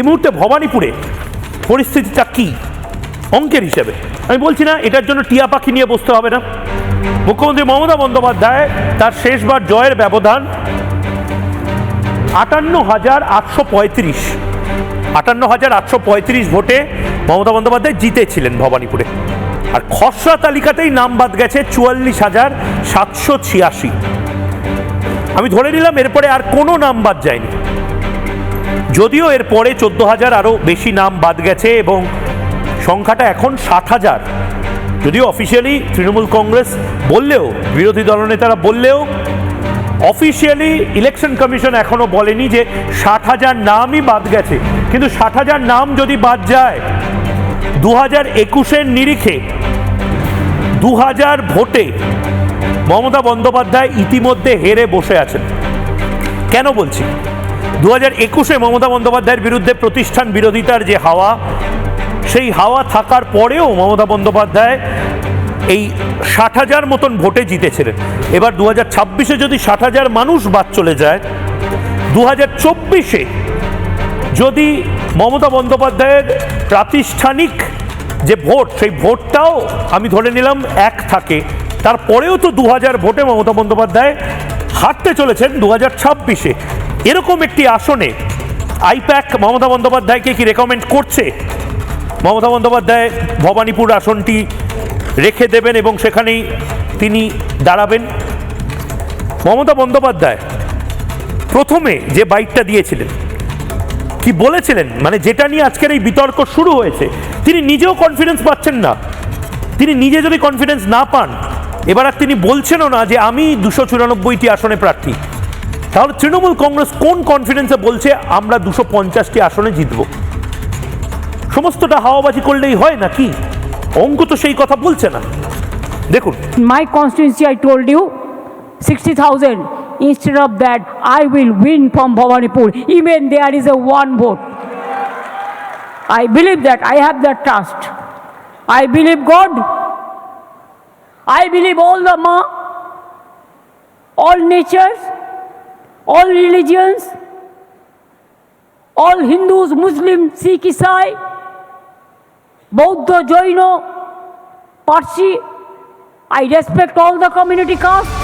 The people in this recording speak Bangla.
এই মুহূর্তে ভবানীপুরে পরিস্থিতিটা কি অঙ্কের হিসেবে আমি বলছি না এটার জন্য টিয়া পাখি নিয়ে বসতে হবে না। মুখ্যমন্ত্রী মমতা বন্দ্যোপাধ্যায় তার শেষবার জয়ের ব্যবধান 58,835 ভোটে মমতা বন্দ্যোপাধ্যায় জিতেছিলেন ভবানীপুরে। আর খসড়া তালিকাতেই নাম বাদ গেছে 44,786। আমি ধরে নিলাম এরপরে আর কোনো নাম বাদ যায়নি, যদিও এরপরে 14,000 আরও বেশি নাম বাদ গেছে এবং সংখ্যাটা এখন 60,000। যদিও অফিসিয়ালি তৃণমূল কংগ্রেস বললেও, বিরোধী দলনেতারা বললেও, অফিসিয়ালি ইলেকশন কমিশন এখনো বলেনি যে 60,000 নামই বাদ গেছে। কিন্তু 60,000 নাম যদি বাদ যায় 2021-এর নিরিখে 2000 ভোটে মমতা বন্দ্যোপাধ্যায় ইতিমধ্যে হেরে বসে আছেন। কেন বলছি? 2021-এ মমতা বন্দ্যোপাধ্যায়ের বিরুদ্ধে প্রতিষ্ঠান বিরোধিতার যে হাওয়া, সেই হাওয়া থাকার পরেও মমতা বন্দ্যোপাধ্যায় এই 60,000 মতন ভোটে জিতেছিলেন। এবার 2026-এ যদি 60,000 মানুষ বাদ চলে যায়, 2024-এ যদি মমতা বন্দ্যোপাধ্যায়ের প্রাতিষ্ঠানিক যে ভোট, সেই ভোটটাও আমি ধরে নিলাম এক থাকে, তারপরেও তো 2000 ভোটে মমতা বন্দ্যোপাধ্যায় হারতে চলেছেন 2026-এ। এরকম একটি আসনে আইপ্যাক মমতা বন্দ্যোপাধ্যায়কে কি রেকমেন্ড করছে মমতা বন্দ্যোপাধ্যায় ভবানীপুর আসনটি রেখে দেবেন এবং সেখানেই তিনি দাঁড়াবেন? মমতা বন্দ্যোপাধ্যায় প্রথমে যে বাইটটা দিয়েছিলেন, কি বলেছিলেন, মানে যেটা নিয়ে আজকের এই বিতর্ক শুরু হয়েছে, তিনি নিজেও কনফিডেন্স পাচ্ছেন না। তিনি নিজে যদি কনফিডেন্স না পান, এবার আর তিনি বলছেনও না যে আমি 294টি আসনে প্রার্থী, তাহলে তৃণমূল কংগ্রেস কোন কনফিডেন্সে বলছে আমরা 250টি আসনে জিতব? সমস্তটা হাওয়াবাজি করলেই হয় নাকি? অঙ্ক তো সেই কথা বলছে না। দেখুন, my constituency I told you 60,000. Instead of that I will win from Bhawanipur, even there is a one vote. I believe that, I have that trust. I believe God, I believe all the Ma, all natures, all religions, all Hindus, Muslims, Sikh, Isai, Bauddha, Jaina, Parsi. I respect all the community caste.